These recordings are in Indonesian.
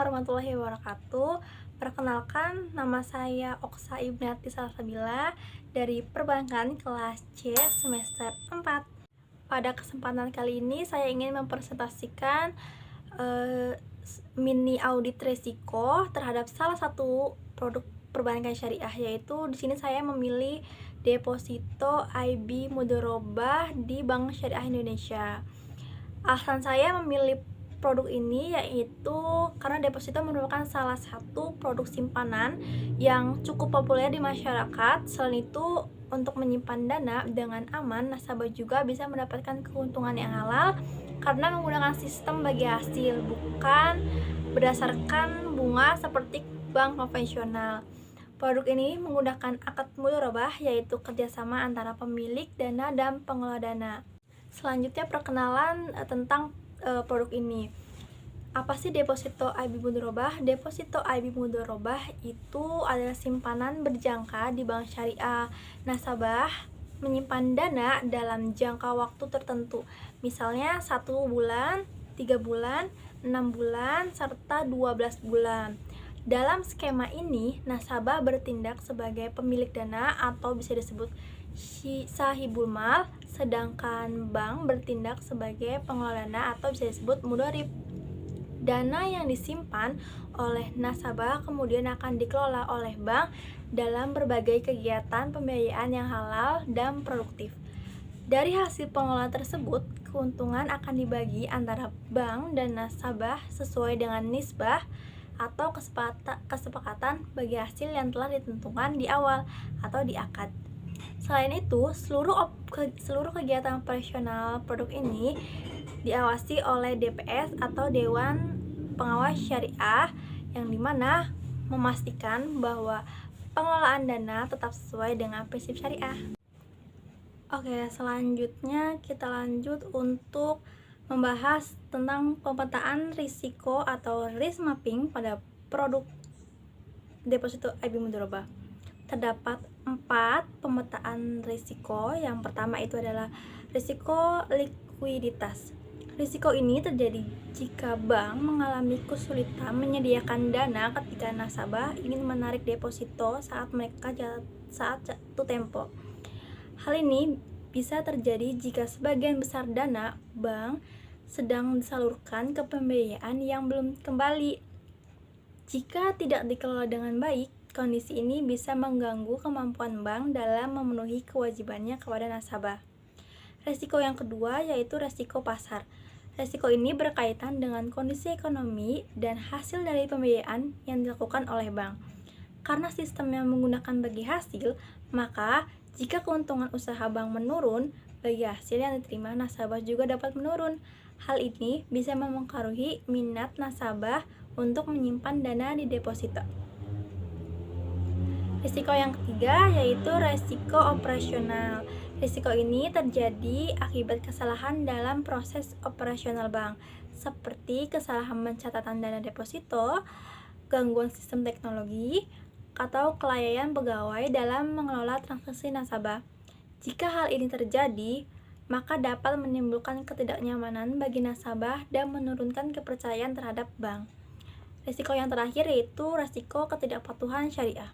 warahmatullahi wabarakatuh. Perkenalkan, nama saya Oksa Ibnati Salsabila dari Perbankan kelas C semester 4. Pada kesempatan kali ini saya ingin mempresentasikan mini audit resiko terhadap salah satu produk perbankan syariah, yaitu di sini saya memilih deposito IB Mudharabah di Bank Syariah Indonesia. Alasan saya memilih produk ini yaitu karena deposito merupakan salah satu produk simpanan yang cukup populer di masyarakat. Selain itu, untuk menyimpan dana dengan aman, nasabah juga bisa mendapatkan keuntungan yang halal karena menggunakan sistem bagi hasil, bukan berdasarkan bunga seperti bank konvensional. Produk ini menggunakan akad mudharabah, yaitu kerjasama antara pemilik dana dan pengelola dana. Selanjutnya perkenalan tentang produk ini. Apa sih deposito IB Mudharabah? Deposito IB Mudharabah itu adalah simpanan berjangka di bank syariah. Nasabah menyimpan dana dalam jangka waktu tertentu, misalnya 1 bulan, 3 bulan, 6 bulan, serta 12 bulan. Dalam skema ini, nasabah bertindak sebagai pemilik dana atau bisa disebut sahibul mal, sedangkan bank bertindak sebagai pengelola dana atau bisa disebut mudharib. Dana yang disimpan oleh nasabah kemudian akan dikelola oleh bank dalam berbagai kegiatan pembiayaan yang halal dan produktif. Dari hasil pengelolaan tersebut, keuntungan akan dibagi antara bank dan nasabah sesuai dengan nisbah atau kesepakatan bagi hasil yang telah ditentukan di awal atau di akad. Selain itu, seluruh kegiatan operasional produk ini diawasi oleh DPS atau Dewan Pengawas Syariah, yang dimana memastikan bahwa pengelolaan dana tetap sesuai dengan prinsip syariah. Oke, selanjutnya kita lanjut untuk membahas tentang pemetaan risiko atau risk mapping pada produk deposito IB Mudharabah. Terdapat 4 pemetaan risiko. Yang pertama itu adalah risiko likuiditas. Risiko ini terjadi jika bank mengalami kesulitan menyediakan dana ketika nasabah ingin menarik deposito saat jatuh tempo. Hal ini bisa terjadi jika sebagian besar dana bank sedang disalurkan ke pembiayaan yang belum kembali. Jika tidak dikelola dengan baik, kondisi ini bisa mengganggu kemampuan bank dalam memenuhi kewajibannya kepada nasabah. Risiko yang kedua yaitu risiko pasar. Risiko ini berkaitan dengan kondisi ekonomi dan hasil dari pembiayaan yang dilakukan oleh bank. Karena sistem yang menggunakan bagi hasil, maka jika keuntungan usaha bank menurun, bagi hasil yang diterima nasabah juga dapat menurun. Hal ini bisa mempengaruhi minat nasabah untuk menyimpan dana di deposito. Risiko yang ketiga yaitu risiko operasional. Risiko ini terjadi akibat kesalahan dalam proses operasional bank, seperti kesalahan pencatatan dana deposito, gangguan sistem teknologi, atau kelalaian pegawai dalam mengelola transaksi nasabah. Jika hal ini terjadi, maka dapat menimbulkan ketidaknyamanan bagi nasabah dan menurunkan kepercayaan terhadap bank. Risiko yang terakhir yaitu risiko ketidakpatuhan syariah.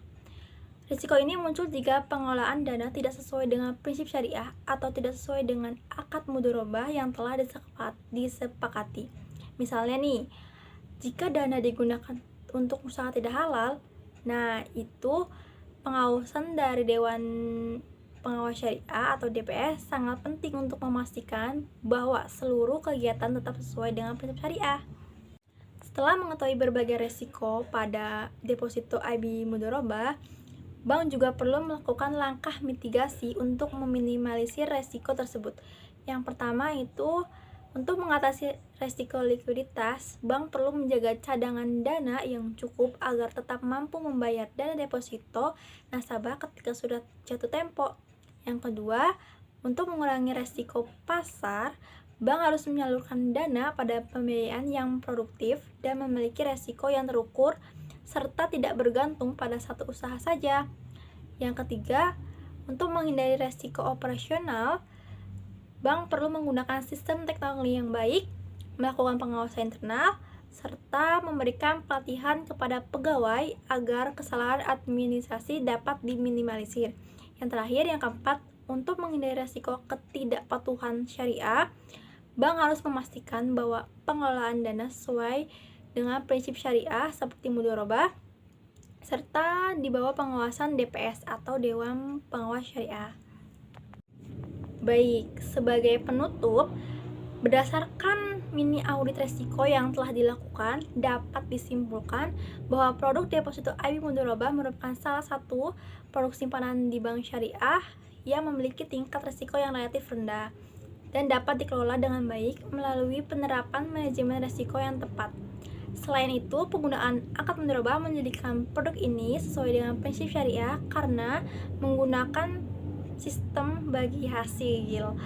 Risiko ini muncul jika pengelolaan dana tidak sesuai dengan prinsip syariah atau tidak sesuai dengan akad mudharabah yang telah disepakati. Misalnya nih, jika dana digunakan untuk usaha tidak halal, nah itu pengawasan dari Dewan Pengawas Syariah atau DPS sangat penting untuk memastikan bahwa seluruh kegiatan tetap sesuai dengan prinsip syariah. Setelah mengetahui berbagai risiko pada deposito IB Mudharabah, bank juga perlu melakukan langkah mitigasi untuk meminimalisir risiko tersebut. Yang pertama itu, untuk mengatasi risiko likuiditas, bank perlu menjaga cadangan dana yang cukup agar tetap mampu membayar dana deposito nasabah ketika sudah jatuh tempo. Yang kedua, untuk mengurangi risiko pasar, bank harus menyalurkan dana pada pembiayaan yang produktif dan memiliki risiko yang terukur serta tidak bergantung pada satu usaha saja. Yang ketiga, untuk menghindari risiko operasional, bank perlu menggunakan sistem teknologi yang baik, melakukan pengawasan internal, serta memberikan pelatihan kepada pegawai agar kesalahan administrasi dapat diminimalisir. Yang terakhir, yang keempat, untuk menghindari risiko ketidakpatuhan syariah, bank harus memastikan bahwa pengelolaan dana sesuai dengan prinsip syariah seperti mudharabah, serta di bawah pengawasan DPS atau Dewan Pengawas Syariah. Baik, sebagai penutup, berdasarkan mini audit resiko yang telah dilakukan, dapat disimpulkan bahwa produk deposito IB Mudharabah merupakan salah satu produk simpanan di bank syariah yang memiliki tingkat resiko yang relatif rendah dan dapat dikelola dengan baik melalui penerapan manajemen resiko yang tepat. Selain itu, penggunaan akad mudharabah menjadikan produk ini sesuai dengan prinsip syariah karena menggunakan sistem bagi hasil,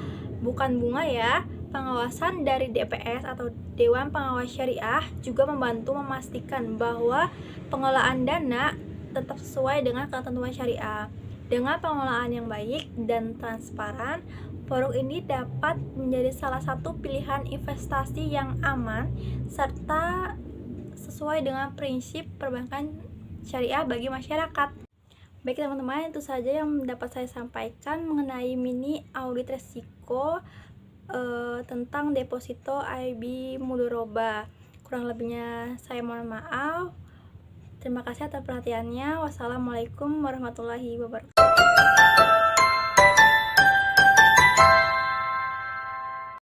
bukan bunga ya. Pengawasan dari DPS atau Dewan Pengawas Syariah juga membantu memastikan bahwa pengelolaan dana tetap sesuai dengan ketentuan syariah. Dengan pengelolaan yang baik dan transparan, produk ini dapat menjadi salah satu pilihan investasi yang aman serta sesuai dengan prinsip perbankan syariah bagi masyarakat. Baik teman-teman, itu saja yang dapat saya sampaikan mengenai mini audit resiko tentang deposito IB Mudharabah. Kurang lebihnya saya mohon maaf. Terima kasih atas perhatiannya. Wassalamualaikum warahmatullahi wabarakatuh.